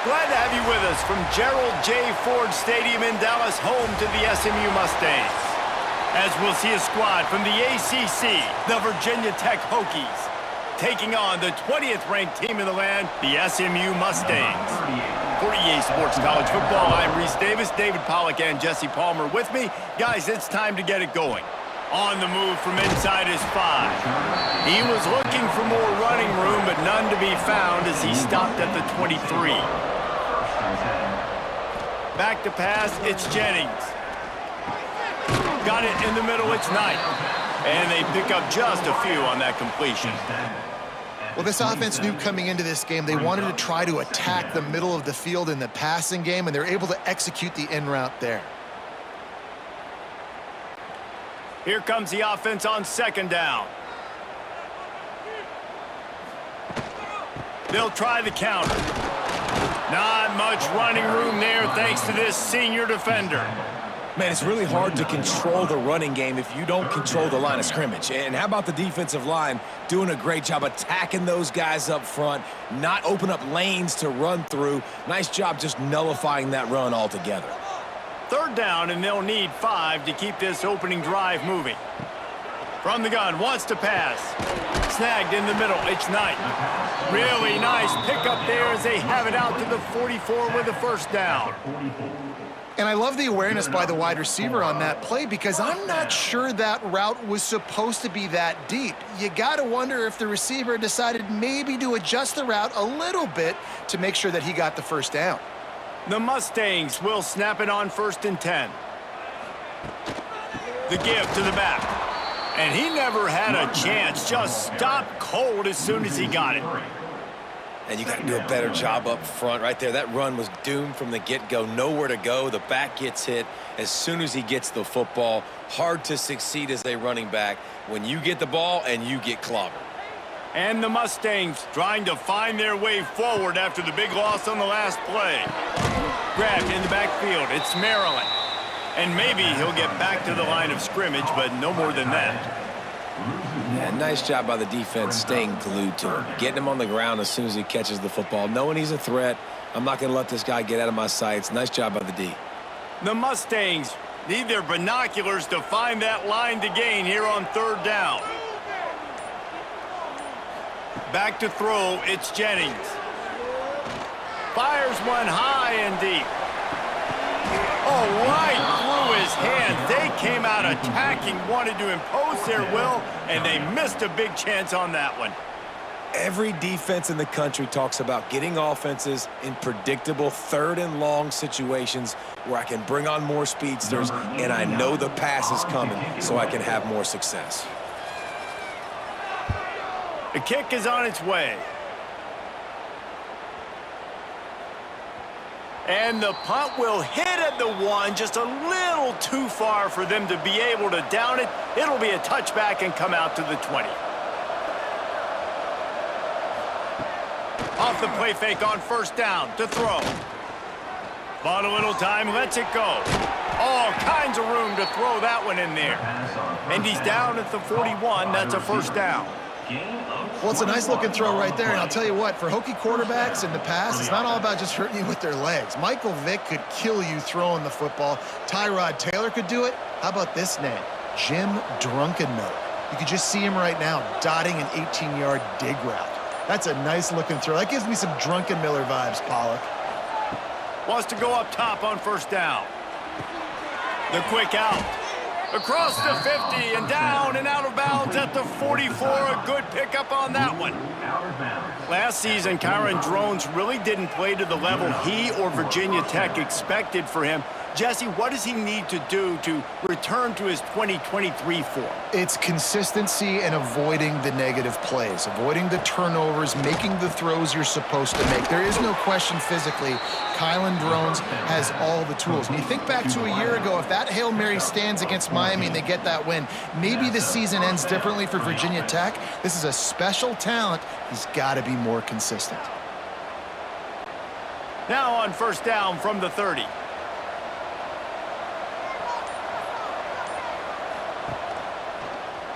Glad to have you with us from Gerald J. Ford Stadium in Dallas, home to the SMU Mustangs. As we'll see a squad from the ACC, the Virginia Tech Hokies, taking on the 20th ranked team in the land, the SMU Mustangs. For EA Sports College Football, I'm Reese Davis, David Pollack, and Jesse Palmer with me. Guys, it's time to get it going. On the move from inside his 5. He was looking for more running room, but none to be found as he stopped at the 23. Back to pass, it's Jennings. Got it in the middle, it's Knight. And they pick up just a few on that completion. Well, this offense knew coming into this game they wanted to try to attack the middle of the field in the passing game, and they're able to execute the in route there. Here comes the offense on second down. They'll try the counter. Not much running room there thanks to this senior defender. Man, it's really hard to control the running game if you don't control the line of scrimmage. And how about the defensive line doing a great job attacking those guys up front, not open up lanes to run through. Nice job just nullifying that run altogether. Third down, and they'll need 5 to keep this opening drive moving. From the gun, wants to pass. Snagged in the middle, it's Knight. Really nice pickup there as they have it out to the 44 with a first down. And I love the awareness by the wide receiver on that play because I'm not sure that route was supposed to be that deep. You got to wonder if the receiver decided maybe to adjust the route a little bit to make sure that he got the first down. The Mustangs will snap it on 1st and 10. The give to the back. And he never had a chance. Just stopped cold as soon as he got it. And you got to do a better job up front right there. That run was doomed from the get-go. Nowhere to go. The back gets hit as soon as he gets the football. Hard to succeed as a running back when you get the ball and you get clobbered. And the Mustangs trying to find their way forward after the big loss on the last play. Grabbed in the backfield. It's Maryland. And maybe he'll get back to the line of scrimmage, but no more than that. Yeah, nice job by the defense staying glued to him. Getting him on the ground as soon as he catches the football. Knowing he's a threat, I'm not going to let this guy get out of my sights. Nice job by the D. The Mustangs need their binoculars to find that line to gain here on 3rd down. Back to throw, it's Jennings. Fires one high and deep. Oh, right through his hands. They came out attacking, wanted to impose their will, and they missed a big chance on that one. Every defense in the country talks about getting offenses in predictable 3rd and long situations where I can bring on more speedsters, and I know the pass is coming, so I can have more success. The kick is on its way. And the punt will hit at the 1, just a little too far for them to be able to down it. It'll be a touchback and come out to the 20. Off the play fake on 1st down to throw. Bought a little time, lets it go. All kinds of room to throw that one in there. And he's down at the 41. That's a 1st down. Well, it's a nice-looking throw right there, and I'll tell you what, for Hokie quarterbacks in the past, it's not all about just hurting you with their legs. Michael Vick could kill you throwing the football. Tyrod Taylor could do it. How about this name? Jim Drunkenmiller. You can just see him right now dotting an 18-yard dig route. That's a nice-looking throw. That gives me some Drunkenmiller vibes, Pollock. Wants to go up top on 1st down. The quick out. Across the 50 and down and out of bounds at the 44. A good pickup on that one. Last season, Kyron Drones really didn't play to the level he or Virginia Tech expected for him. Jesse, what does he need to do to return to his 2023 form? It's consistency and avoiding the negative plays, avoiding the turnovers, making the throws you're supposed to make. There is no question physically, Kylan Drones has all the tools. And you think back to a year ago, if that Hail Mary stands against Miami and they get that win, maybe the season ends differently for Virginia Tech. This is a special talent. He's got to be more consistent. Now on 1st down from the 30.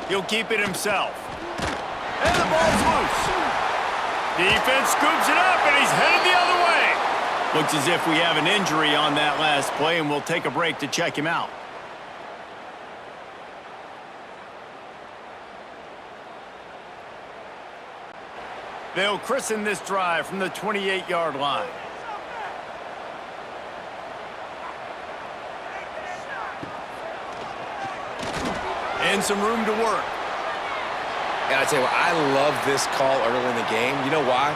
He'll keep it himself. And the ball's loose. Defense scoops it up, and he's headed the other way. Looks as if we have an injury on that last play, and we'll take a break to check him out. They'll christen this drive from the 28-yard line. And some room to work. And I tell you what, I love this call early in the game. You know why?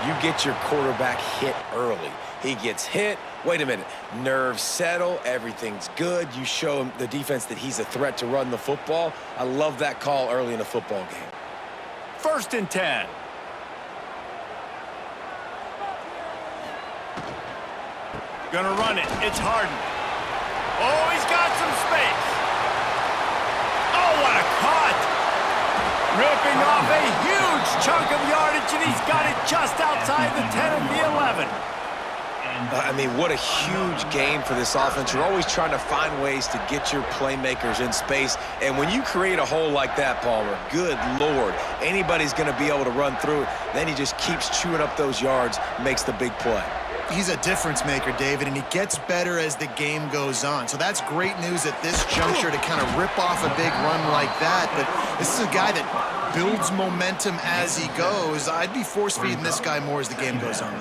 You get your quarterback hit early. He gets hit. Wait a minute. Nerves settle. Everything's good. You show him, the defense, that he's a threat to run the football. I love that call early in a football game. 1st and 10. Gonna run it. It's Harden. Oh, he's got some space. Oh, what a cut. Ripping off a huge chunk of yardage, and he's got it just outside the 10 of the 11. I mean, what a huge game for this offense. You're always trying to find ways to get your playmakers in space. And when you create a hole like that, Palmer, good Lord, anybody's going to be able to run through it. Then he just keeps chewing up those yards, makes the big play. He's a difference maker, David, and he gets better as the game goes on. So that's great news at this juncture to kind of rip off a big run like that. But this is a guy that builds momentum as he goes. I'd be force-feeding this guy more as the game goes on.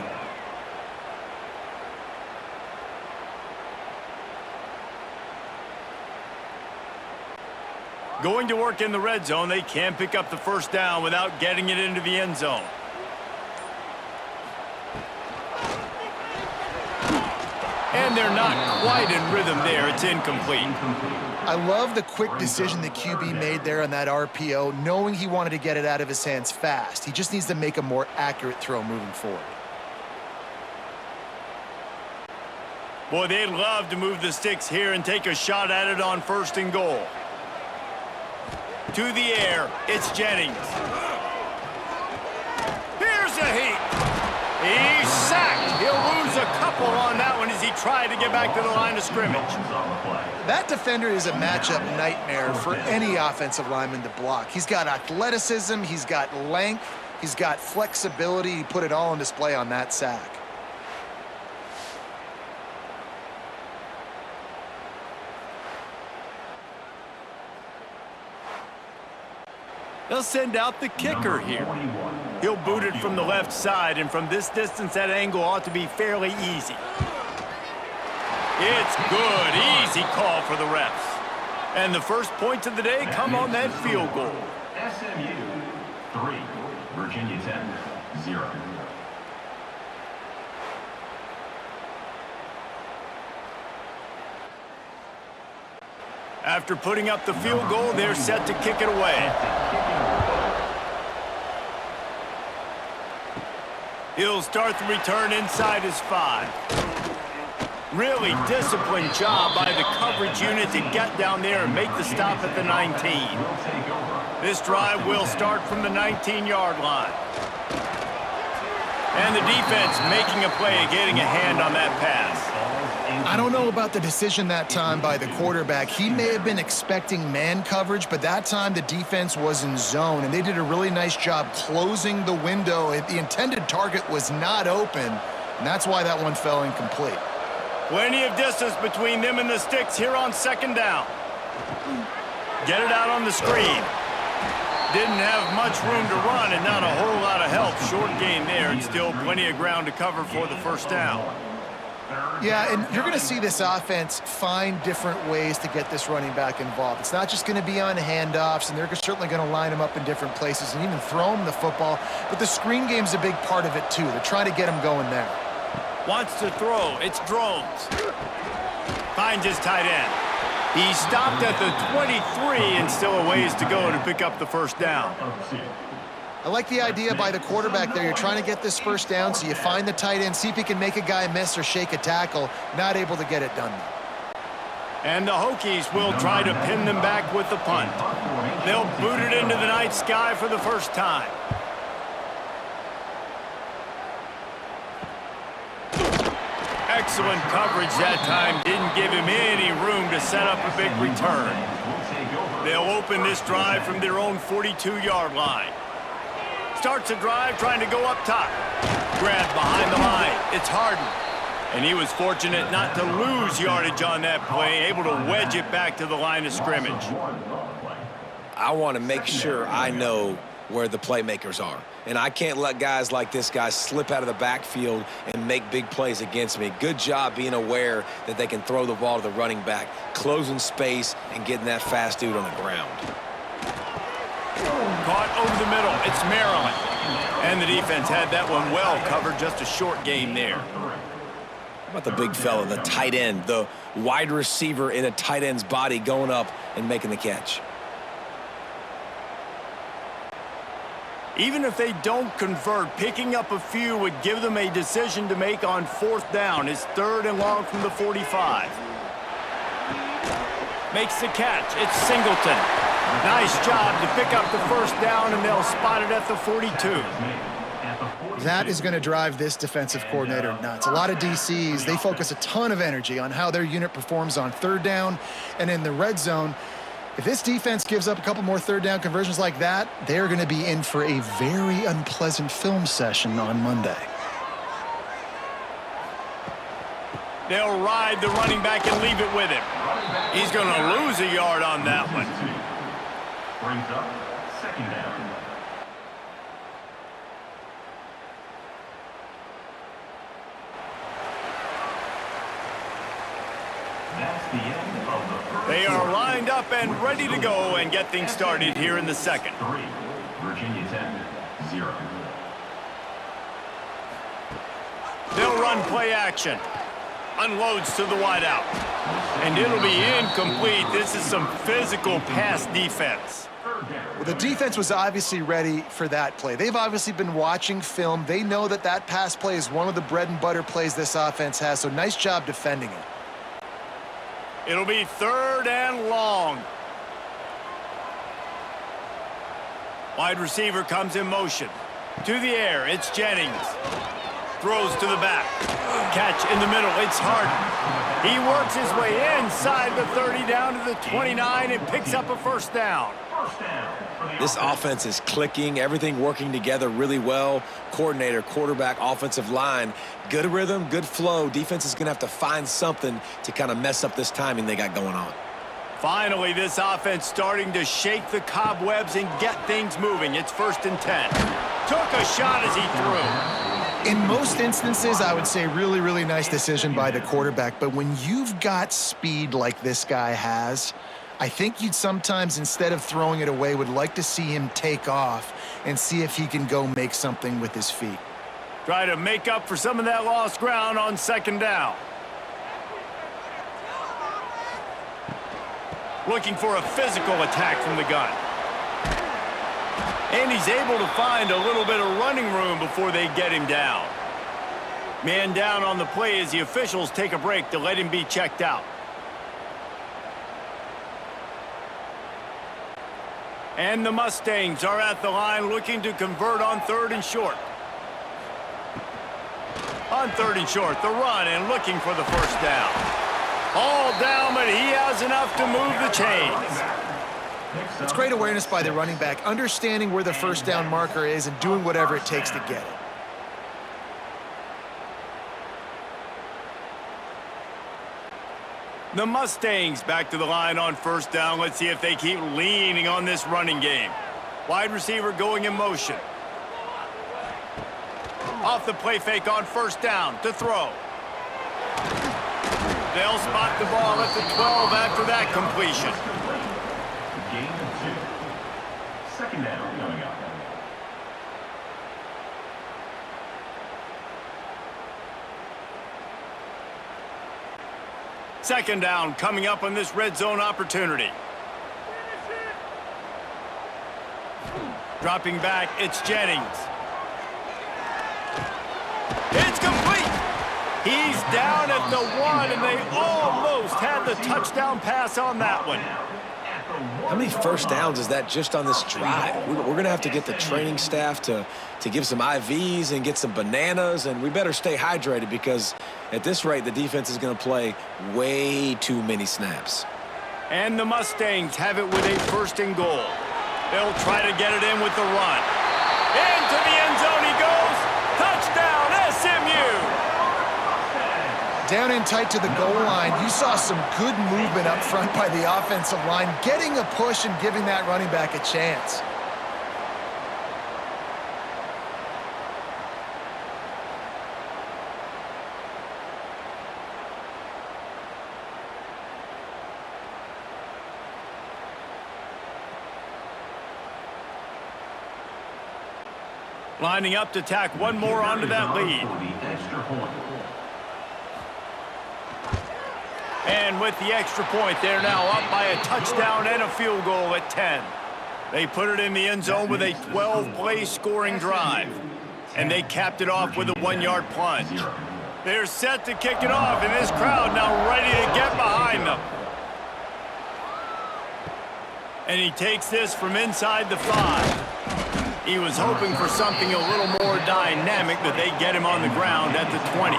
Going to work in the red zone. They can't pick up the first down without getting it into the end zone. And they're not quite in rhythm there. It's incomplete. I love the quick decision the QB made there on that RPO, knowing he wanted to get it out of his hands fast. He just needs to make a more accurate throw moving forward. Boy, they'd love to move the sticks here and take a shot at it on 1st and goal. To the air, it's Jennings. Here's a heat. He's sacked. He'll lose a couple on that one as he tried to get back to the line of scrimmage. That defender is a matchup nightmare for any offensive lineman to block. He's got athleticism, he's got length, he's got flexibility. He put it all on display on that sack. They'll send out the kicker here. He'll boot it from the left side, and from this distance, that angle ought to be fairly easy. It's good. Easy call for the refs. And the first points of the day come on that field goal. SMU 3, Virginia Tech 0. After putting up the field goal, they're set to kick it away. He'll start the return inside his 5. Really disciplined job by the coverage unit to get down there and make the stop at the 19. This drive will start from the 19-yard line. And the defense making a play, getting a hand on that pass. I don't know about the decision that time by the quarterback. He may have been expecting man coverage, but that time the defense was in zone, and they did a really nice job closing the window. The intended target was not open, and that's why that one fell incomplete. Plenty of distance between them and the sticks here on 2nd down. Get it out on the screen. Didn't have much room to run and not a whole lot of help. Short gain there, and still plenty of ground to cover for the first down. Yeah, and you're going to see this offense find different ways to get this running back involved. It's not just going to be on handoffs, and they're certainly going to line him up in different places and even throw him the football. But the screen game's a big part of it, too. They're trying to get him going there. Wants to throw. It's Drones. Finds his tight end. He stopped at the 23 and still a ways to go to pick up the first down. I like the idea by the quarterback there. You're trying to get this first down, so you find the tight end, see if he can make a guy miss or shake a tackle. Not able to get it done. And the Hokies will try to pin them back with the punt. They'll boot it into the night sky for the first time. Excellent coverage that time. Didn't give him any room to set up a big return. They'll open this drive from their own 42-yard line. Starts a drive trying to go up top. Grabbed behind the line. It's Harden. And he was fortunate not to lose yardage on that play, able to wedge it back to the line of scrimmage. I want to make sure I know where the playmakers are. And I can't let guys like this guy slip out of the backfield and make big plays against me. Good job being aware that they can throw the ball to the running back, closing space, and getting that fast dude on the ground. Caught over the middle. It's Maryland. And the defense had that one well covered. Just a short game there. How about the big fella, the tight end, the wide receiver in a tight end's body going up and making the catch? Even if they don't convert, picking up a few would give them a decision to make on 4th down. It's 3rd and long from the 45. Makes the catch. It's Singleton. Nice job to pick up the 1st down, and they'll spot it at the 42. That is going to drive this defensive coordinator nuts. A lot of DCs, they focus a ton of energy on how their unit performs on 3rd down and in the red zone. If this defense gives up a couple more 3rd down conversions like that, they're going to be in for a very unpleasant film session on Monday. They'll ride the running back and leave it with him. He's going to lose a yard on that one. Brings up 2nd down. That's the end of the first. They are lined up and ready to go and get things started here in the 2nd. 3, Virginia Tech, 0. They'll run play action. Unloads to the wideout. And it'll be incomplete. This is some physical pass defense. Well, the defense was obviously ready for that play. They've obviously been watching film. They know that that pass play is one of the bread and butter plays this offense has, so nice job defending it. It'll be 3rd and long. Wide receiver comes in motion. To the air, it's Jennings. Throws to the back. Catch in the middle, it's Harden. He works his way inside the 30 down to the 29 and picks up a 1st down. This offense is clicking, everything working together really well. Coordinator, quarterback, offensive line, good rhythm, good flow. Defense is going to have to find something to kind of mess up this timing they got going on. Finally, this offense starting to shake the cobwebs and get things moving. It's 1st and 10. Took a shot as he threw. In most instances, I would say really, really nice decision by the quarterback. But when you've got speed like this guy has, I think you'd sometimes, instead of throwing it away, would like to see him take off and see if he can go make something with his feet. Try to make up for some of that lost ground on 2nd down. Looking for a physical attack from the gun. And he's able to find a little bit of running room before they get him down. Man down on the play as the officials take a break to let him be checked out. And the Mustangs are at the line looking to convert on 3rd and short. On 3rd and short, the run and looking for the 1st down. All down, but he has enough to move the chains. It's great awareness by the running back, understanding where the 1st down marker is and doing whatever it takes to get it. The Mustangs back to the line on 1st down. Let's see if they keep leaning on this running game. Wide receiver going in motion. Off the play fake on 1st down to throw. They'll spot the ball at the 12 after that completion. Gain of 2. 2nd down coming up. Second down coming up on this red zone opportunity. Dropping back, it's Jennings. It's complete. He's down at the 1, and they almost had the touchdown pass on that one. How many 1st downs is that just on this drive? We're going to have to get the training staff to give some IVs and get some bananas, and we better stay hydrated because at this rate, the defense is going to play way too many snaps. And the Mustangs have it with a 1st and goal. They'll try to get it in with the run. Into the end zone he goes. Touchdown, SMU! down in tight to the goal line. You saw some good movement up front by the offensive line, getting a push and giving that running back a chance. Lining up to tack one more onto that lead. And with the extra point, they're now up by a touchdown and a field goal at 10. They put it in the end zone with a 12-play scoring drive. And they capped it off with a 1-yard plunge. They're set to kick it off, and this crowd now ready to get behind them. And he takes this from inside the 5. He was hoping for something a little more dynamic, but they get him on the ground at the 20.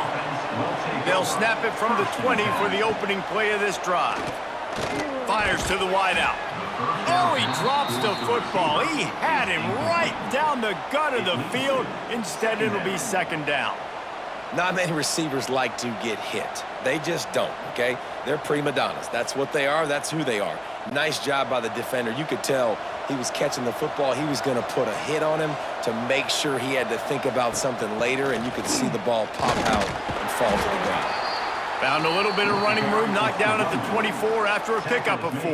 They'll snap it from the 20 for the opening play of this drive. Fires to the wideout. Oh, he drops the football. He had him right down the gut of the field. Instead, it'll be second down. Not many receivers like to get hit. They just don't, okay? They're prima donnas. That's what they are. That's who they are. Nice job by the defender. You could tell he was catching the football. He was going to put a hit on him to make sure he had to think about something later, and you could see the ball pop out and fall to the ground. Found a little bit of running room, knocked down at the 24 after a pickup of 4.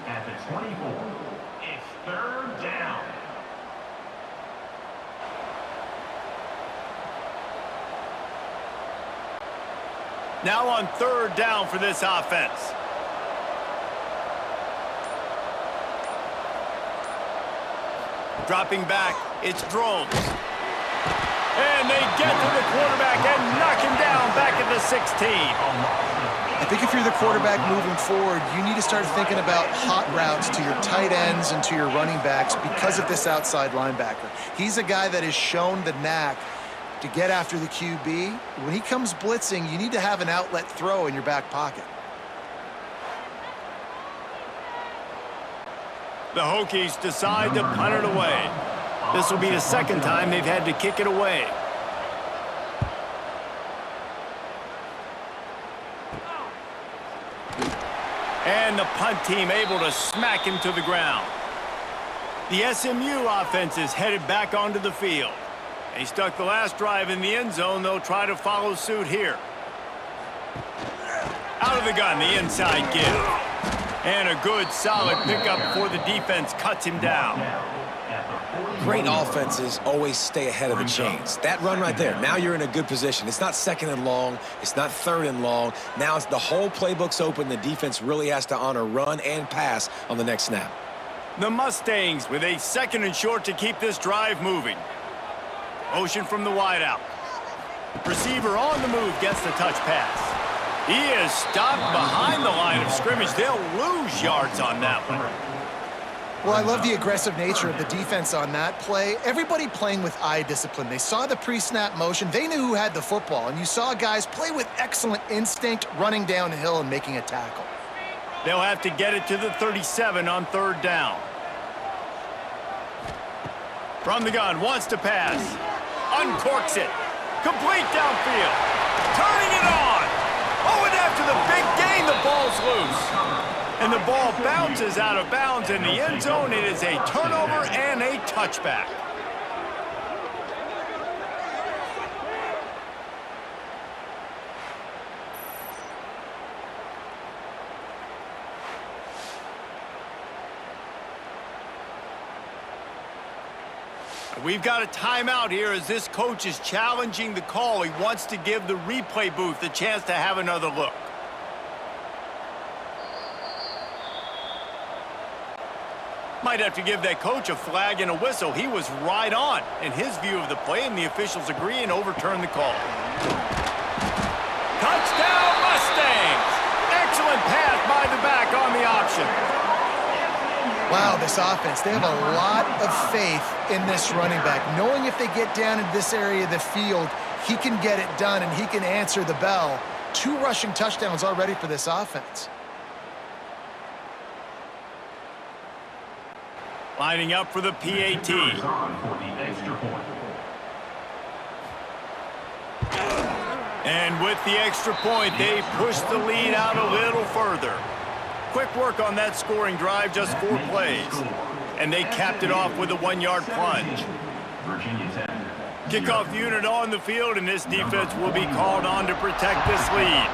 At the 24, it's third down. Now on third down for this offense. Dropping back, it's Drones. And they get to the quarterback and knock him down back at the 16. I think if you're the quarterback moving forward, you need to start thinking about hot routes to your tight ends and to your running backs because of this outside linebacker. He's a guy that has shown the knack to get after the QB. When he comes blitzing, you need to have an outlet throw in your back pocket. The Hokies decide to punt it away. This will be the second time they've had to kick it away. And the punt team able to smack him to the ground. The SMU offense is headed back onto the field. They stuck the last drive in the end zone. They'll try to follow suit here. Out of the gun, the inside give. And a good, solid pickup before the defense cuts him down. Great offenses always stay ahead of the chains. That run right there, now you're in a good position. It's not second and long. It's not third and long. Now it's the whole playbook's open. The defense really has to honor run and pass on the next snap. The Mustangs with a second and short to keep this drive moving. Motion from the wideout. Receiver on the move gets the touch pass. He is stopped behind the line of scrimmage. They'll lose yards on that one. Well, I love the aggressive nature of the defense on that play. Everybody playing with eye discipline. They saw the pre-snap motion. They knew who had the football. And you saw guys play with excellent instinct, running downhill and making a tackle. They'll have to get it to the 37 on third down. From the gun, wants to pass. Uncorks it. Complete downfield. Turning it on. Oh, and after the big gain, the ball's loose. And the ball bounces out of bounds in the end zone. It is a turnover and a touchback. We've got a timeout here as this coach is challenging the call. He wants to give the replay booth a chance to have another look. Might have to give that coach a flag and a whistle. He was right on in his view of the play, and the officials agree and overturn the call. Touchdown, Mustangs! Excellent pass by the back on the option. Wow, this offense, they have a lot of faith in this running back, knowing if they get down in this area of the field, he can get it done and he can answer the bell. 2 rushing touchdowns already for this offense. Lining up for the PAT. And with the extra point, they pushed the lead out a little further. Quick work on that scoring drive, just 4 plays. And they capped it off with a 1-yard plunge. Kickoff unit on the field, and this defense will be called on to protect this lead.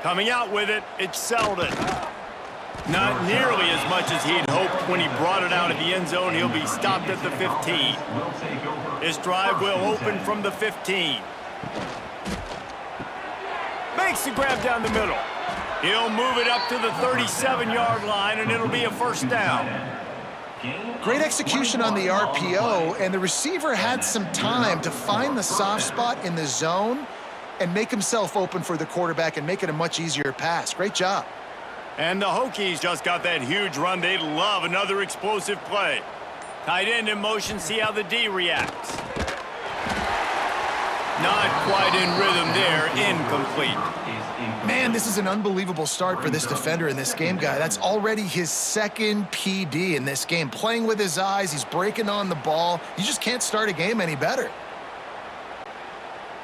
Coming out with it, it's Selden. Not nearly as much as he'd hoped when he brought it out of the end zone. He'll be stopped at the 15. This drive will open from the 15. Makes the grab down the middle. He'll move it up to the 37-yard line, and it'll be a first down. Great execution on the RPO, and the receiver had some time to find the soft spot in the zone and make himself open for the quarterback and make it a much easier pass. Great job. And the Hokies just got that huge run. They love another explosive play. Tight end in motion, see how the D reacts. Not quite in rhythm there, incomplete. Man, this is an unbelievable start for this defender in this game, guy. That's already his second PD in this game. Playing with his eyes, he's breaking on the ball. You just can't start a game any better.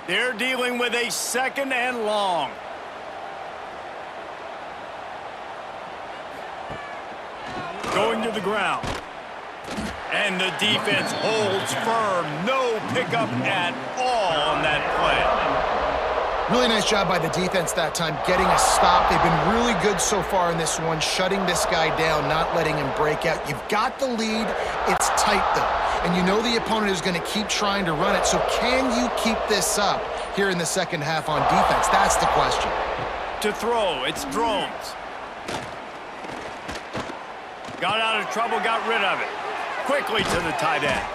They're dealing with a 2nd and long. Going to the ground. And the defense holds firm. No pickup at all on that play. Really nice job by the defense that time, getting a stop. They've been really good so far in this one, shutting this guy down, not letting him break out. You've got the lead. It's tight, though. And you know the opponent is going to keep trying to run it. So can you keep this up here in the second half on defense? That's the question. To throw, it's Drones. Got out of trouble, got rid of it. Quickly to the tight end.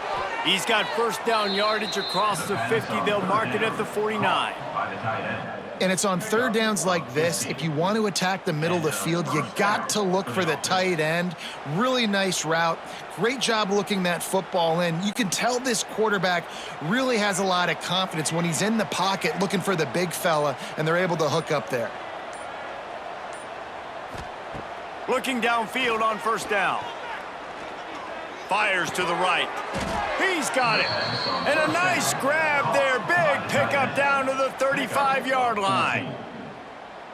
He's got first down yardage across the 50. They'll mark it at the 49. And it's on third downs like this. If you want to attack the middle of the field, you got to look for the tight end. Really nice route. Great job looking that football in. You can tell this quarterback really has a lot of confidence when he's in the pocket looking for the big fella, and they're able to hook up there. Looking downfield on first down. Fires to the right. He's got it. And a nice grab there. Big pickup down to the 35-yard line.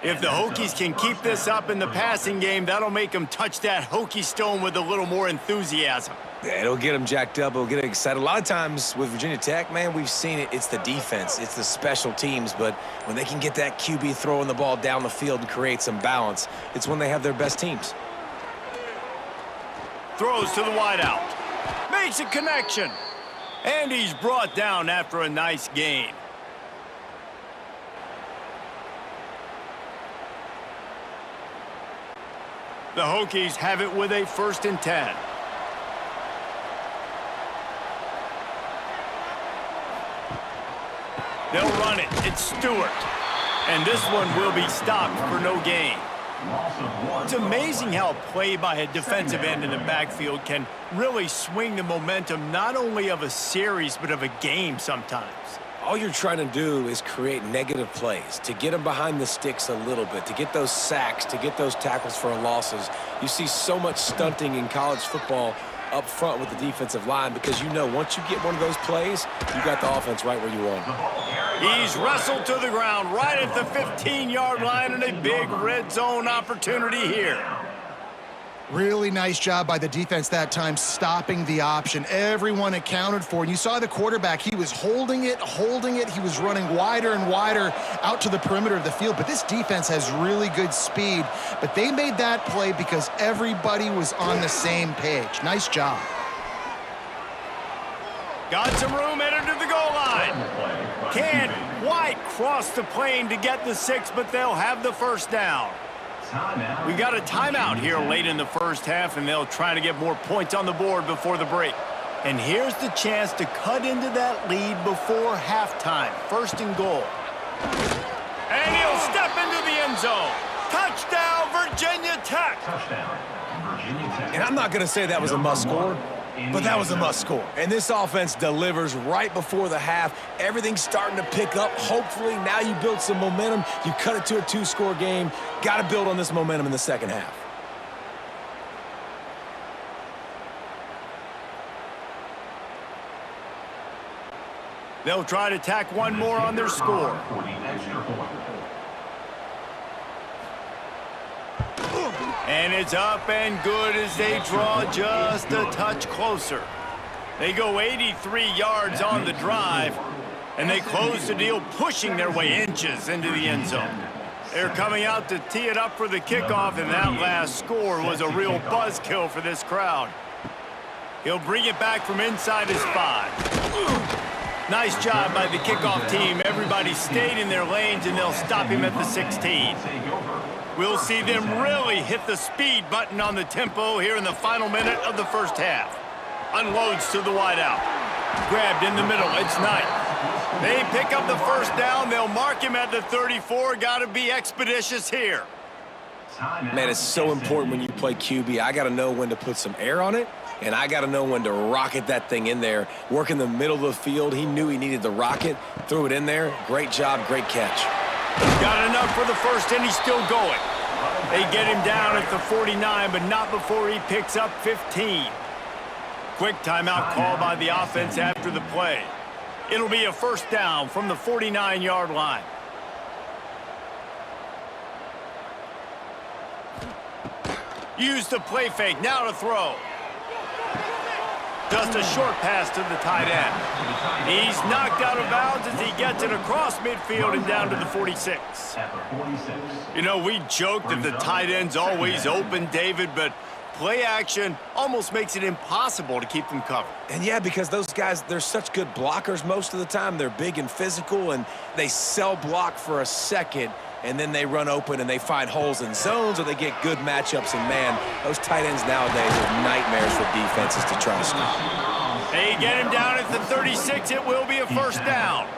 If the Hokies can keep this up in the passing game, that'll make them touch that Hokie stone with a little more enthusiasm. Yeah, it'll get them jacked up. It'll get them excited. A lot of times with Virginia Tech, man, we've seen it. It's the defense. It's the special teams. But when they can get that QB throwing the ball down the field and create some balance, it's when they have their best teams. Throws to the wideout. Makes a connection. And he's brought down after a nice gain. The Hokies have it with a 1st and 10. They'll run it. It's Stewart. And this one will be stopped for no gain. It's amazing how play by a defensive end in the backfield can really swing the momentum not only of a series but of a game sometimes. All you're trying to do is create negative plays, to get them behind the sticks a little bit, to get those sacks, to get those tackles for losses. You see so much stunting in college football up front with the defensive line because you know once you get one of those plays, you got the offense right where you want. He's wrestled to the ground right at the 15-yard line and a big red zone opportunity here. Really nice job by the defense that time, stopping the option. Everyone accounted for. And you saw the quarterback. He was holding it. He was running wider and wider out to the perimeter of the field. But this defense has really good speed. But they made that play because everybody was on the same page. Nice job. Got some room, headed to the goal line. Can't quite cross the plane to get the 6, but they'll have the first down. We got a timeout here late in the first half, and they'll try to get more points on the board before the break. And here's the chance to cut into that lead before halftime. 1st and goal. And he'll step into the end zone. Touchdown, Virginia Tech. And I'm not going to say that was a must score, but that was a must score. And this offense delivers right before the half. Everything's starting to pick up. Hopefully now you build some momentum. You cut it to a 2-score game. Got to build on this momentum in the second half. They'll try to tack one more on their score. For the extra point. And it's up and good as they draw just a touch closer. They go 83 yards on the drive, and they close the deal, pushing their way inches into the end zone. They're coming out to tee it up for the kickoff, and that last score was a real buzzkill for this crowd. He'll bring it back from inside his 5. Nice job by the kickoff team. Everybody stayed in their lanes, and they'll stop him at the 16. We'll see them really hit the speed button on the tempo here in the final minute of the first half. Unloads to the wideout. Grabbed in the middle. It's Knight. They pick up the first down. They'll mark him at the 34. Got to be expeditious here. Man, it's so important when you play QB. I got to know when to put some air on it, and I got to know when to rocket that thing in there. Work in the middle of the field. He knew he needed the rocket. Threw it in there. Great job. Great catch. Got enough for the first, and he's still going. They get him down at the 49, but not before he picks up 15. Quick timeout call by the offense after the play. It'll be a first down from the 49-yard line. Use the play fake, now to throw. Just a short pass to the tight end. He's knocked out of bounds as he gets it across midfield and down to the 46. You know, we joke that the tight end's always open, David, but play action almost makes it impossible to keep them covered. And yeah, because those guys, they're such good blockers most of the time. They're big and physical, and they sell block for a second, and then they run open and they find holes in zones, or they get good matchups. And man, those tight ends nowadays are nightmares for defenses to try to stop. They get him down at the 36. It will be a first down.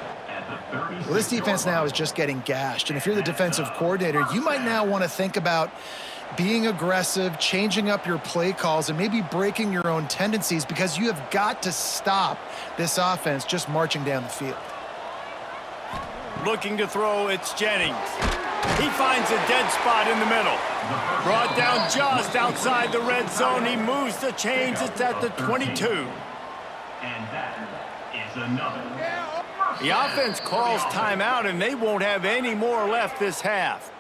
Well, this defense now is just getting gashed. And if you're the defensive coordinator, you might now want to think about being aggressive, changing up your play calls, and maybe breaking your own tendencies, because you have got to stop this offense just marching down the field. Looking to throw, it's Jennings. He finds a dead spot in the middle. Brought down just outside the red zone. He moves the chains. It's at the 22. And that is another. The offense calls timeout, and they won't have any more left this half.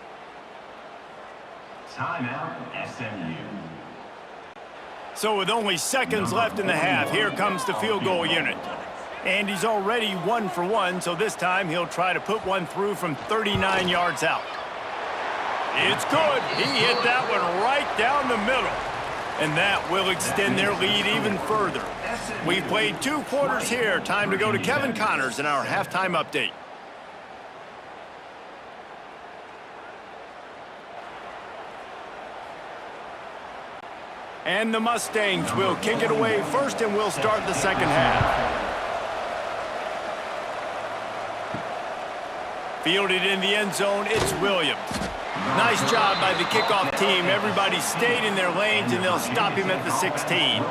Timeout, SMU. So with only seconds left in the half, here comes the field goal unit. And he's already 1 for 1, so this time he'll try to put one through from 39 yards out. It's good. He hit that one right down the middle. And that will extend their lead even further. We've played 2 quarters here. Time to go to Kevin Connors in our halftime update. And the Mustangs will kick it away first, and we'll start the second half. Fielded in the end zone, it's Williams. Nice job by the kickoff team. Everybody stayed in their lanes, and they'll stop him at the 16.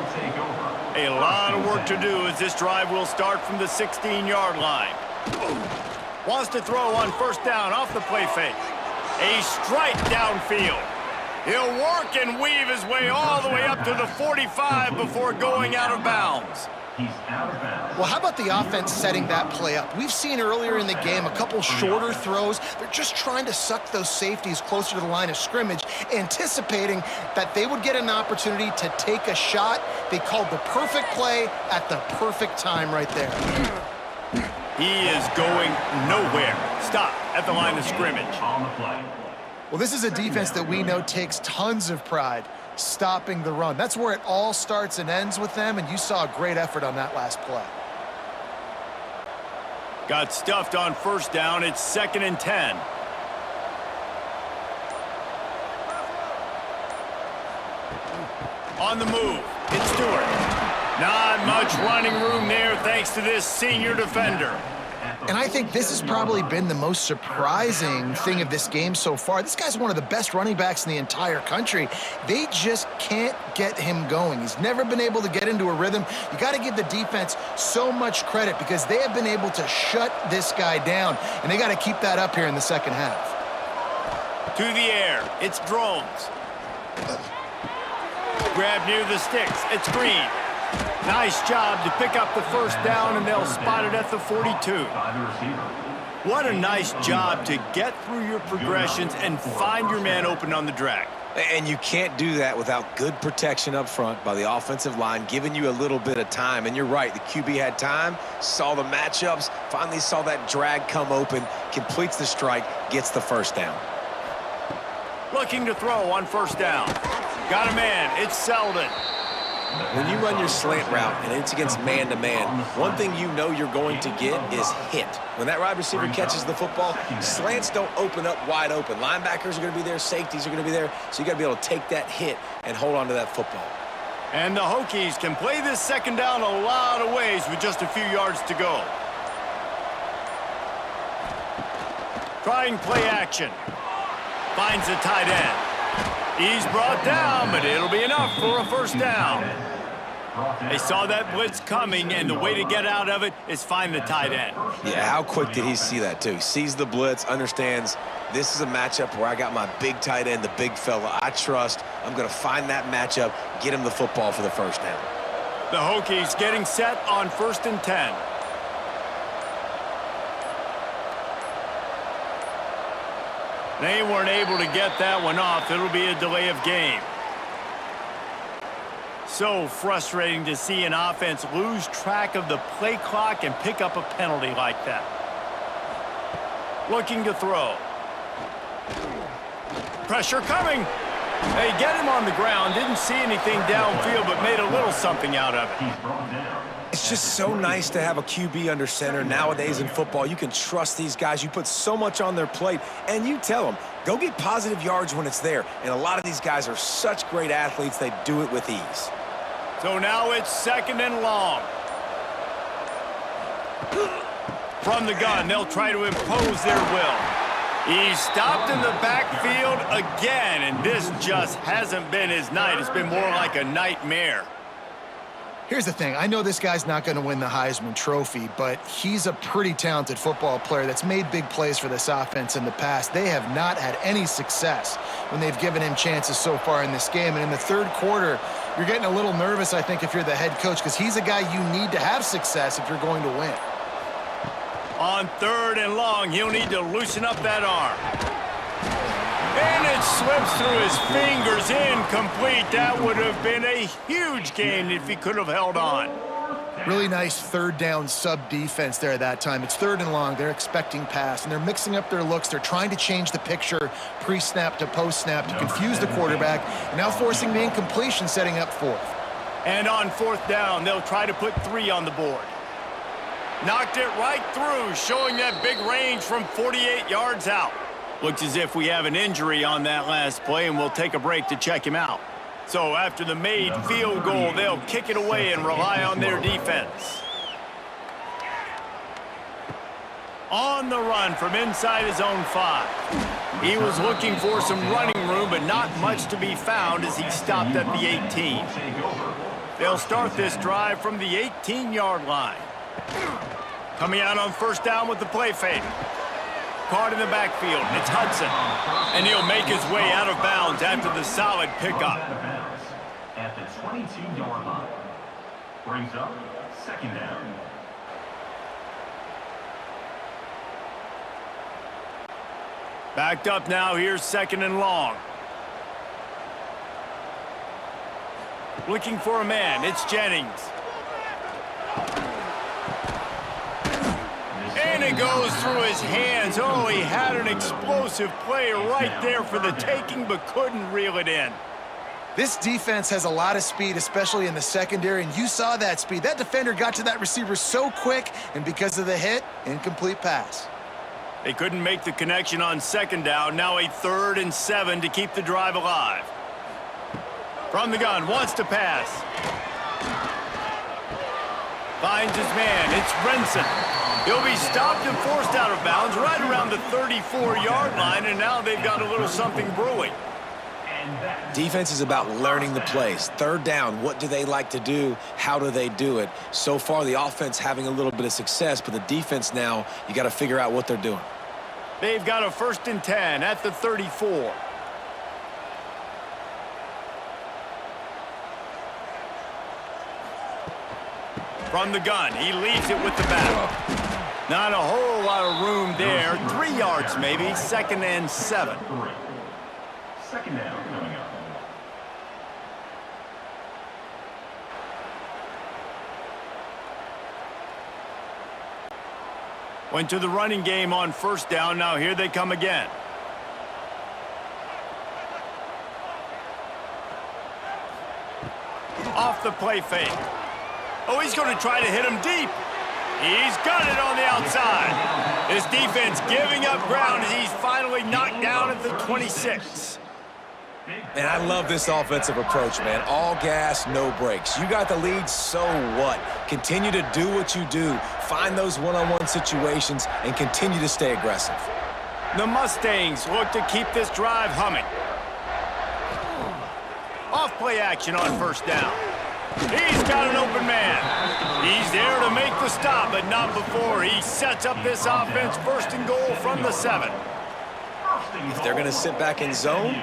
A lot of work to do as this drive will start from the 16-yard line. Wants to throw on first down off the play fake. A strike downfield. He'll work and weave his way all the way up to the 45 before going out of bounds. He's out of bounds. Well, how about the offense setting that play up? We've seen earlier in the game a couple shorter throws. They're just trying to suck those safeties closer to the line of scrimmage, anticipating that they would get an opportunity to take a shot. They called the perfect play at the perfect time right there. He is going nowhere. Stop at the line of scrimmage. On the play. Well, this is a defense that we know takes tons of pride stopping the run. That's where it all starts and ends with them, and you saw a great effort on that last play. Got stuffed on first down. It's 2nd and 10. On the move, it's Stewart. Not much running room there thanks to this senior defender. And I think this has probably been the most surprising thing of this game so far. This guy's one of the best running backs in the entire country. They just can't get him going. He's never been able to get into a rhythm. You got to give the defense so much credit because they have been able to shut this guy down, and they got to keep that up here in the second half. To the air, it's Drones. Grab near the sticks, it's Green. Nice job to pick up the first down, and they'll spot it at the 42. By the receiver. What a nice job to get through your progressions and find your man open on the drag. And you can't do that without good protection up front by the offensive line, giving you a little bit of time. And you're right, the QB had time, saw the matchups, finally saw that drag come open, completes the strike, gets the first down. Looking to throw on first down. Got a man, it's Selden. When you run your slant route and it's against man-to-man, one thing you know you're going to get is hit. When that wide receiver catches the football, slants don't open up wide open. Linebackers are going to be there, safeties are going to be there, so you got to be able to take that hit and hold on to that football. And the Hokies can play this second down a lot of ways with just a few yards to go. Trying play action. Finds the tight end. He's brought down, but it'll be enough for a first down. They saw that blitz coming, and the way to get out of it is find the tight end. Yeah, how quick did he see that, too? He sees the blitz, understands this is a matchup where I got my big tight end, the big fella I trust. I'm going to find that matchup, get him the football for the first down. The Hokies getting set on 1st and 10. They weren't able to get that one off. It'll be a delay of game. So frustrating to see an offense lose track of the play clock and pick up a penalty like that. Looking to throw. Pressure coming. They get him on the ground. Didn't see anything downfield, but made a little something out of it. He's brought down. It's just so nice to have a QB under center. Nowadays in football, you can trust these guys. You put so much on their plate, and you tell them, go get positive yards when it's there. And a lot of these guys are such great athletes, they do it with ease. So now it's 2nd and long. From the gun, they'll try to impose their will. He's stopped in the backfield again, and this just hasn't been his night. It's been more like a nightmare. Here's the thing. I know this guy's not going to win the Heisman Trophy, but he's a pretty talented football player that's made big plays for this offense in the past. They have not had any success when they've given him chances so far in this game. And in the third quarter, you're getting a little nervous, I think, if you're the head coach, because he's a guy you need to have success if you're going to win. On 3rd and long, he'll need to loosen up that arm. And it slips through his fingers, incomplete. That would have been a huge gain if he could have held on. Really nice 3rd down sub-defense there that time. It's 3rd and long. They're expecting pass, and they're mixing up their looks. They're trying to change the picture pre-snap to post-snap to confuse the quarterback, and now forcing the incompletion, setting up 4th. And on 4th down, they'll try to put 3 on the board. Knocked it right through, showing that big range from 48 yards out. Looks as if we have an injury on that last play, and we'll take a break to check him out. So after the made field goal, they'll kick it away and rely on their defense. On the run from inside his own 5. He was looking for some running room, but not much to be found as he stopped at the 18. They'll start this drive from the 18-yard line. Coming out on 1st down with the play fake. Caught in the backfield. It's Hudson. And he'll make his way out of bounds after the solid pickup. At the 22-yard line. Brings up 2nd down. Backed up now. Here's 2nd and long. Looking for a man. It's Jennings. And it goes through his hands. Oh, he had an explosive play right there for the taking, but couldn't reel it in. This defense has a lot of speed, especially in the secondary, and you saw that speed. That defender got to that receiver so quick, and because of the hit, incomplete pass. They couldn't make the connection on 2nd down. Now a 3rd and 7 to keep the drive alive. From the gun, wants to pass. Finds his man. It's Brinson. He'll be stopped and forced out of bounds right around the 34-yard line, and now they've got a little something brewing. Defense is about learning the plays. 3rd down, what do they like to do? How do they do it? So far, the offense having a little bit of success, but the defense now, you got to figure out what they're doing. They've got a 1st and 10 at the 34. From the gun, he leaves it with the back. Not a whole lot of room there. 3 yards maybe. 2nd and 7. 3. Second down coming up. Went to the running game on 1st down. Now here they come again. Off the play fake. Oh, he's going to try to hit him deep. He's got it on the outside. This defense giving up ground as he's finally knocked down at the 26. And I love this offensive approach, man. All gas, no brakes. You got the lead, so what? Continue to do what you do. Find those one-on-one situations and continue to stay aggressive. The Mustangs look to keep this drive humming. Off-play action on 1st down. He's got an open man. He's there to make the stop, but not before he sets up this offense 1st and goal from the 7. If they're going to sit back in zone,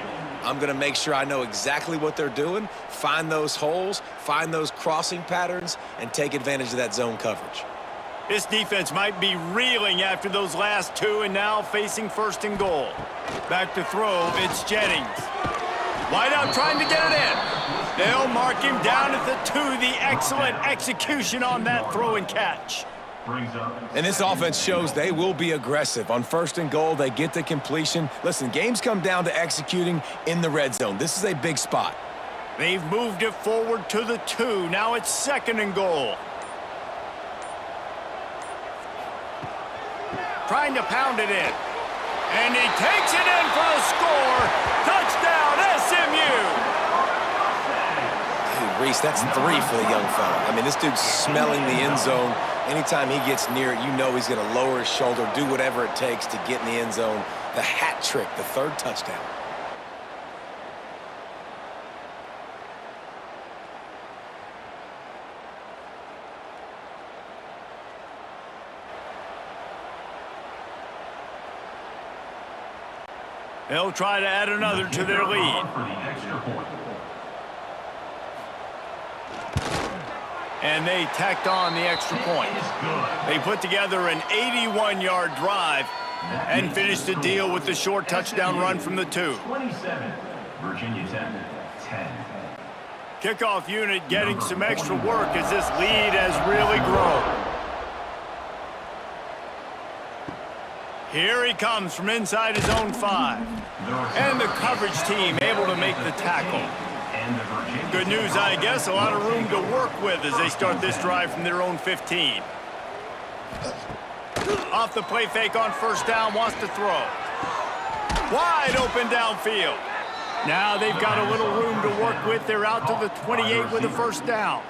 I'm going to make sure I know exactly what they're doing, find those holes, find those crossing patterns, and take advantage of that zone coverage. This defense might be reeling after those last 2 and now facing 1st and goal. Back to throw, it's Jennings. Wide out trying to get it in. They'll mark him down at the 2. The excellent execution on that throw and catch. And this offense shows they will be aggressive. On 1st and goal, they get the completion. Listen, games come down to executing in the red zone. This is a big spot. They've moved it forward to the 2. Now it's 2nd and goal. Trying to pound it in. And he takes it in for the score. Touchdown, SMU! Hey, Reese, that's 3 for the young fella. I mean, this dude's smelling the end zone. Anytime he gets near it, you know he's going to lower his shoulder, do whatever it takes to get in the end zone. The hat trick, the 3rd touchdown. They'll try to add another to their lead. And they tacked on the extra point. They put together an 81-yard drive and finished the deal with the short touchdown run from the 2. 27, Virginia Tech, 10. Kickoff unit getting some extra work as this lead has really grown. Here he comes from inside his own 5. And the coverage team able to make the tackle. Good news, I guess, a lot of room to work with as they start this drive from their own 15. Off the play fake on 1st down, wants to throw. Wide open downfield. Now they've got a little room to work with. They're out to the 28 with a 1st down.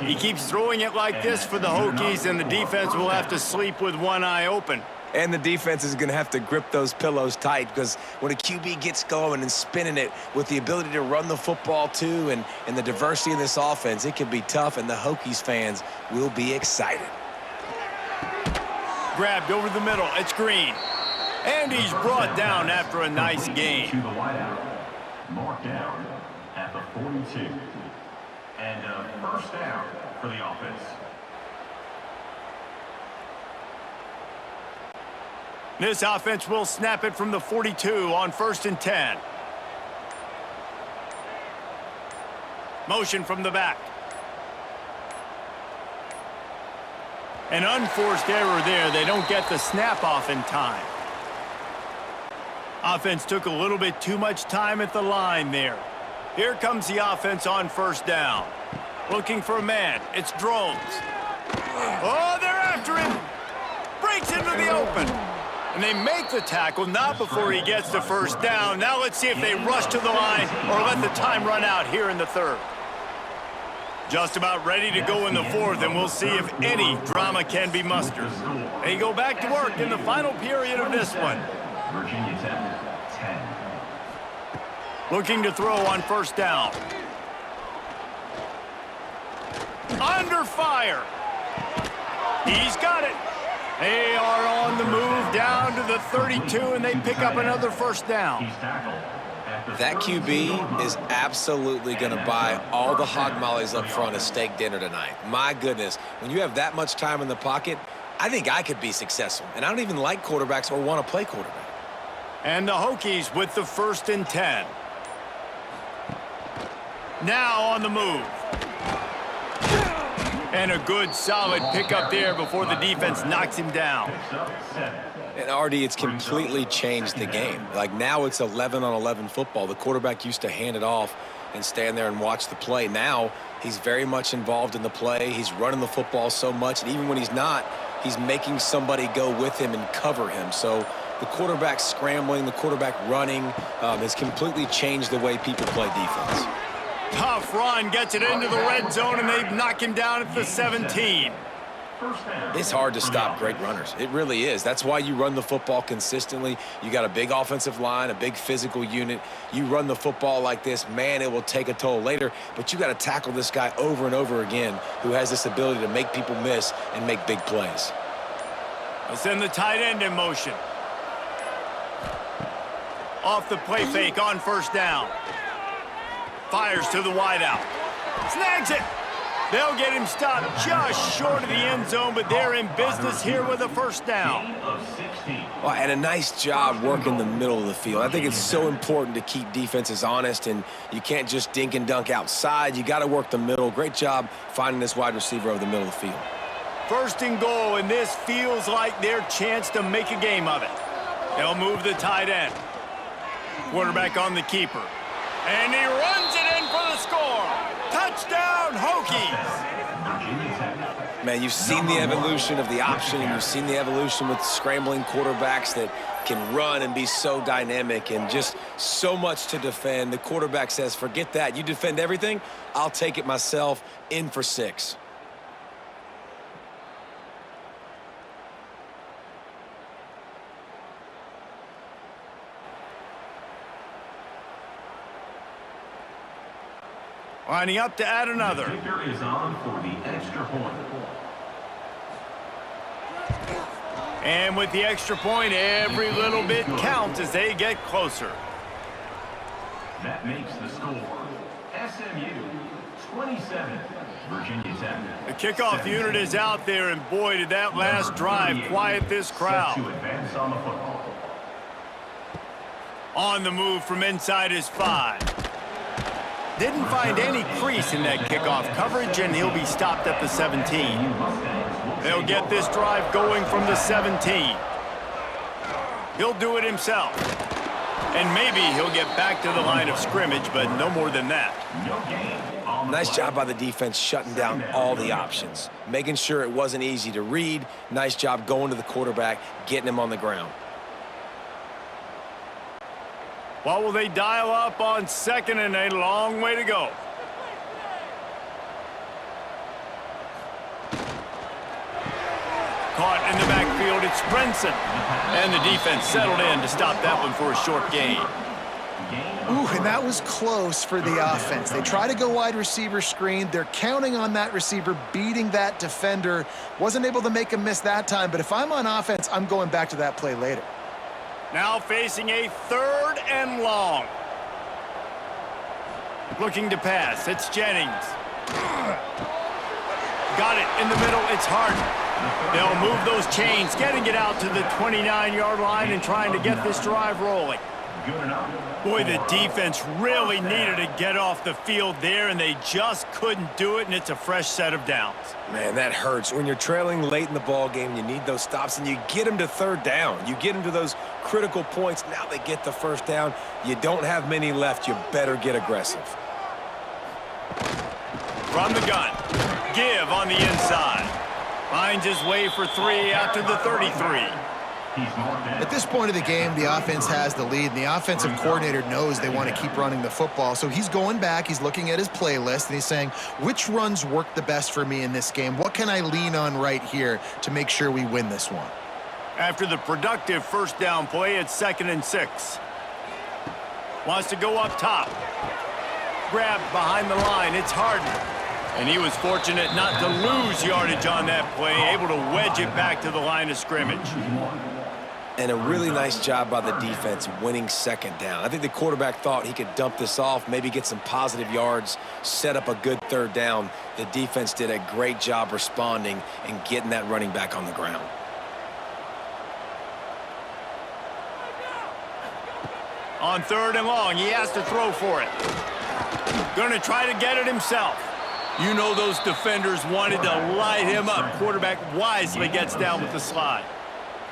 He keeps throwing it like this for the Hokies, and the defense will have to sleep with one eye open. And the defense is going to have to grip those pillows tight because when a QB gets going and spinning it with the ability to run the football too and the diversity in this offense, it can be tough, and the Hokies fans will be excited. Grabbed over the middle. It's Green. And he's brought down after a nice gain. To the wideout, marked down at the 42. And a 1st down for the offense. This offense will snap it from the 42 on 1st and 10. Motion from the back. An unforced error there. They don't get the snap off in time. Offense took a little bit too much time at the line there. Here comes the offense on 1st down. Looking for a man. It's Drones. Oh, they're after him. Breaks into the open. And they make the tackle, not before he gets the 1st down. Now let's see if they rush to the line or let the time run out here in the 3rd. Just about ready to go in the 4th, and we'll see if any drama can be mustered. They go back to work in the final period of this one. Virginia Tech, 10. Looking to throw on 1st down. Under fire. He's got it. They are on the move down to the 32, and they pick up another 1st down. He's tackled at That QB is absolutely going to buy all the hog mollies up front a steak dinner tonight. My goodness, when you have that much time in the pocket, I think I could be successful. And I don't even like quarterbacks or want to play quarterback. And the Hokies with the 1st and 10. Now on the move. And a good, solid pickup there before the defense knocks him down. And Artie, it's completely changed the game. Like now it's 11-on-11 football. The quarterback used to hand it off and stand there and watch the play. Now he's very much involved in the play. He's running the football so much, and even when he's not, he's making somebody go with him and cover him. So the quarterback scrambling, the quarterback running has completely changed the way people play defense. Tough run, gets it into the red zone, and they knock him down at the 17. It's hard to stop great runners. It really is. That's why you run the football consistently. You got a big offensive line, a big physical unit. You run the football like this, man, it will take a toll later. But you got to tackle this guy over and over again who has this ability to make people miss and make big plays. Let's send the tight end in motion. Off the play fake on 1st down. Fires to the wideout. Snags it. They'll get him stopped just short of the end zone, but they're in business here with a 1st down. Well, and a nice job working the middle of the field. I think it's so important to keep defenses honest, and you can't just dink and dunk outside. You got to work the middle. Great job finding this wide receiver over the middle of the field. 1st and goal, and this feels like their chance to make a game of it. They'll move the tight end. Quarterback on the keeper. And he runs it in for the score. Touchdown, Hokies. Man, you've seen the evolution of the option, and you've seen the evolution with scrambling quarterbacks that can run and be so dynamic and just so much to defend. The quarterback says, forget that. You defend everything, I'll take it myself. In for 6. Lining up to add another. The kicker is on for the extra point. And with the extra point, every little bit counts as they get closer. That makes the score SMU 27, Virginia Tech. The kickoff unit is out there, and boy, did that last drive quiet this crowd. Set to advance on the football. On the move from inside his 5. Didn't find any crease in that kickoff coverage, and he'll be stopped at the 17. They'll get this drive going from the 17. He'll do it himself. And maybe he'll get back to the line of scrimmage, but no more than that. Nice job by the defense shutting down all the options, making sure it wasn't easy to read. Nice job going to the quarterback, getting him on the ground. What will they dial up on 2nd and a long way to go? Caught in the backfield, it's Brinson. And the defense settled in to stop that one for a short gain. Ooh, and that was close for the offense. They try to go wide receiver screen. They're counting on that receiver beating that defender. Wasn't able to make a miss that time, but if I'm on offense, I'm going back to that play later. Now facing a 3rd and long. Looking to pass, it's Jennings. Got it in the middle, it's Harden. They'll move those chains, getting it out to the 29-yard line and trying to get this drive rolling. Boy, the defense really needed to get off the field there, and they just couldn't do it, and it's a fresh set of downs. Man, that hurts. When you're trailing late in the ball game, you need those stops, and you get them to 3rd down. You get them to those critical points. Now they get the 1st down. You don't have many left. You better get aggressive. From the gun, give on the inside. Finds his way for 3 out to the 33. At this point of the game, the offense has the lead, and the offensive coordinator knows they want to keep running the football. So he's going back, he's looking at his playlist, and he's saying, which runs work the best for me in this game? What can I lean on right here to make sure we win this one? After the productive 1st down play, it's 2nd and 6. Wants to go up top. Grabbed behind the line, it's Harden. And he was fortunate not to lose yardage on that play, able to wedge it back to the line of scrimmage. And a really nice job by the defense winning second down. I think the quarterback thought he could dump this off, maybe get some positive yards, set up a good third down. The defense did a great job responding and getting that running back on the ground. On 3rd and long, he has to throw for it. Going to try to get it himself. You know those defenders wanted to light him up. Quarterback wisely gets down with the slide.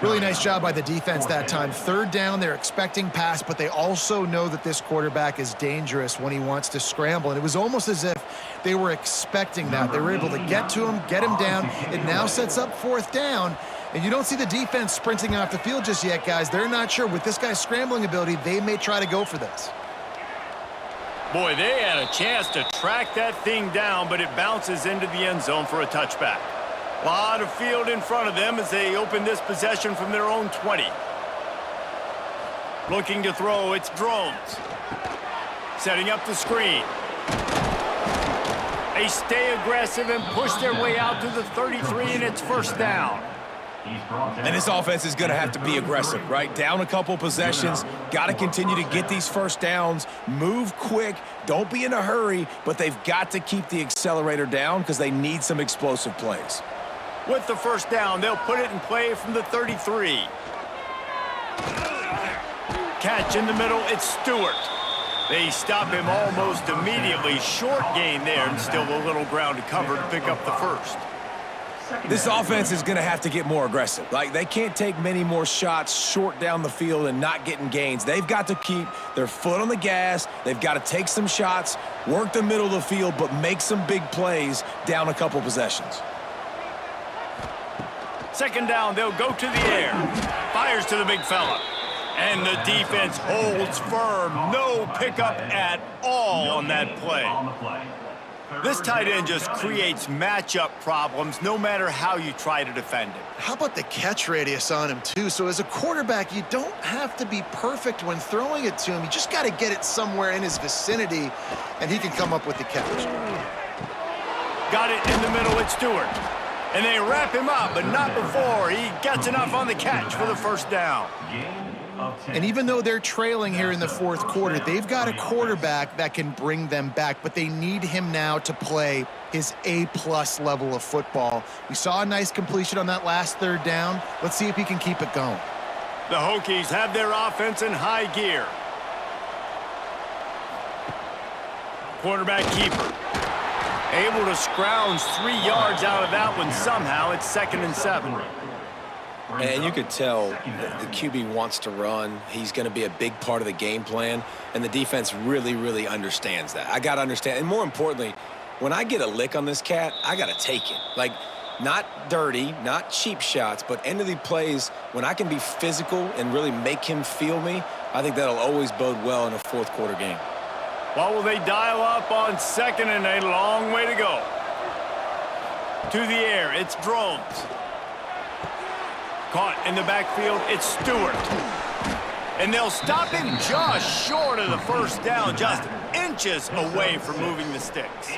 Really nice job by the defense that time. 3rd down, they're expecting pass, but they also know that this quarterback is dangerous when he wants to scramble. And it was almost as if they were expecting that. They were able to get to him, get him down. It now sets up 4th down. And you don't see the defense sprinting off the field just yet, guys. They're not sure. With this guy's scrambling ability, they may try to go for this. Boy, they had a chance to track that thing down, but it bounces into the end zone for a touchback. A lot of field in front of them as they open this possession from their own 20. Looking to throw, it's Drones. Setting up the screen. They stay aggressive and push their way out to the 33, and it's 1st down. And this offense is going to have to be aggressive, right? Down a couple possessions, got to continue to get these 1st downs, move quick, don't be in a hurry, but they've got to keep the accelerator down because they need some explosive plays. With the 1st down, they'll put it in play from the 33. Catch in the middle, it's Stewart. They stop him almost immediately. Short gain there, and still a little ground to cover to pick up the 1st. This offense is going to have to get more aggressive. Like, they can't take many more shots short down the field and not getting gains. They've got to keep their foot on the gas. They've got to take some shots, work the middle of the field, but make some big plays down a couple possessions. 2nd down, they'll go to the air. Fires to the big fella. And the defense holds firm. No pickup at all on that play. This tight end just creates matchup problems no matter how you try to defend him. How about the catch radius on him, too? So as a quarterback, you don't have to be perfect when throwing it to him. You just got to get it somewhere in his vicinity, and he can come up with the catch. Got it in the middle, it's Stewart. And they wrap him up, but not before he gets enough on the catch for the 1st down. And even though they're trailing here in the 4th quarter, they've got a quarterback that can bring them back, but they need him now to play his A-plus level of football. We saw a nice completion on that last 3rd down. Let's see if he can keep it going. The Hokies have their offense in high gear. Quarterback keeper. Able to scrounge 3 yards out of that one somehow. It's 2nd and 7. And you could tell the QB wants to run. He's going to be a big part of the game plan, and the defense really, really understands that. I got to understand, and more importantly, when I get a lick on this cat, I got to take it. Like, not dirty, not cheap shots, but end of the plays, when I can be physical and really make him feel me, I think that'll always bode well in a 4th quarter game. What will they dial up on 2nd and a long way to go? To the air, it's Drones. Caught in the backfield, it's Stewart. And they'll stop him just short of the 1st down, just inches away from moving the sticks.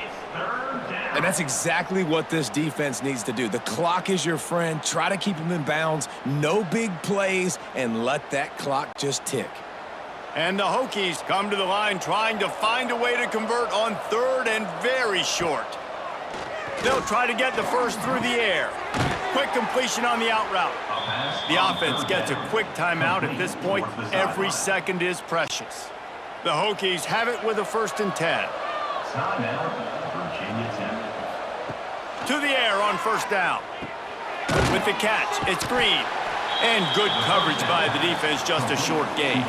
And that's exactly what this defense needs to do. The clock is your friend. Try to keep him in bounds. No big plays, and let that clock just tick. And the Hokies come to the line trying to find a way to convert on 3rd and very short. They'll try to get the 1st through the air. Quick completion on the out route. The offense gets a quick timeout at this point. Every second is precious. The Hokies have it with a 1st and 10. To the air on 1st down. With the catch, it's Green. And good coverage by the defense, just a short gain.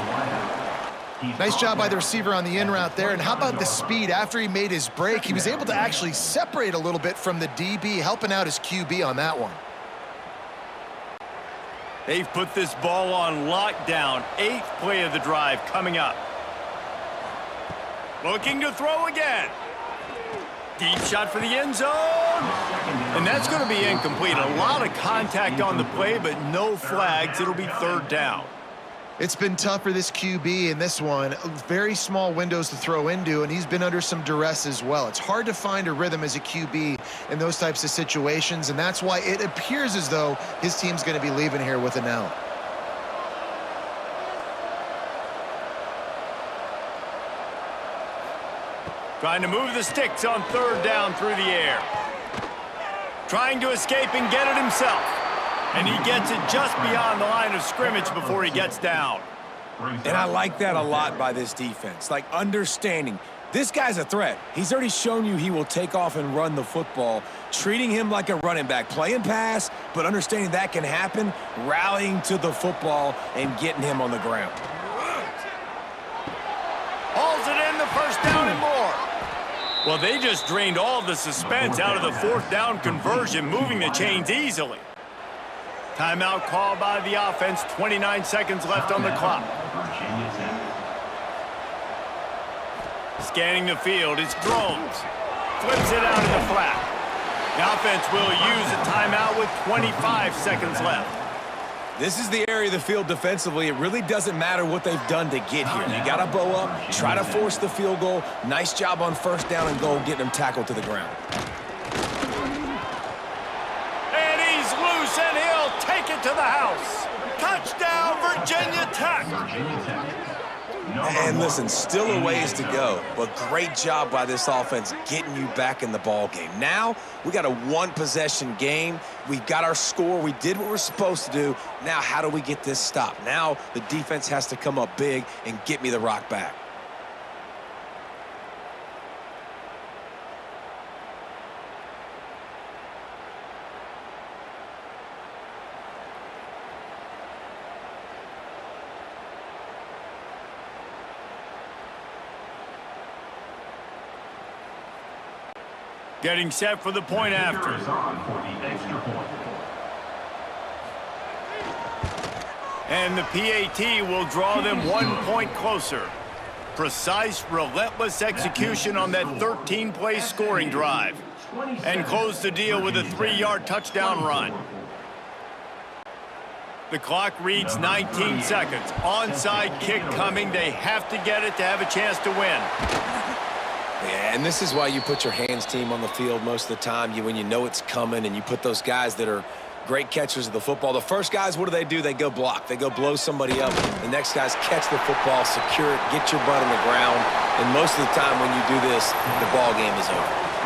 Nice job by the receiver on the in route there. And how about the speed? After he made his break, he was able to actually separate a little bit from the DB, helping out his QB on that one. They've put this ball on lockdown. 8th play of the drive coming up. Looking to throw again. Deep shot for the end zone. And that's going to be incomplete. A lot of contact on the play, but no flags. It'll be 3rd down. It's been tough for this QB in this one. Very small windows to throw into, and he's been under some duress as well. It's hard to find a rhythm as a QB in those types of situations, and that's why it appears as though his team's going to be leaving here with an L. Trying to move the sticks on third down through the air. Trying to escape and get it himself. And he gets it just beyond the line of scrimmage before he gets down. And I like that a lot by this defense. Like, understanding this guy's a threat. He's already shown you he will take off and run the football. Treating him like a running back. Playing pass, but understanding that can happen. Rallying to the football and getting him on the ground. Hauls it in, the first down and more. Well, they just drained all the suspense out of the fourth down conversion, moving the chains easily. Timeout called by the offense, 29 seconds left on the clock. Scanning the field, it's Drones. Flips it out in the flat. The offense will use a timeout with 25 seconds left. This is the area of the field defensively. It really doesn't matter what they've done to get here. You got to bow up, try to force the field goal. Nice job on first down and goal, getting them tackled to the ground. And he's loose, and he'll take it to the house. Touchdown, Virginia Tech. And listen, still a ways to go, but great job by this offense getting you back in the ball game. Now, we got a one-possession game. We've got our score. We did what we're supposed to do. Now, how do we get this stopped? Now, the defense has to come up big and get me the rock back. Getting set for the point after. And the PAT will draw them 1 point closer. Precise, relentless execution on that 13-play scoring drive. And close the deal with a 3-yard touchdown run. The clock reads 19 seconds. Onside kick coming. They have to get it to have a chance to win. Yeah, and this is why you put your hands team on the field most of the time. When you know it's coming and you put those guys that are great catchers of the football. The first guys, what do? They go block. They go blow somebody up. The next guys catch the football, secure it, get your butt on the ground. And most of the time when you do this, the ball game is over.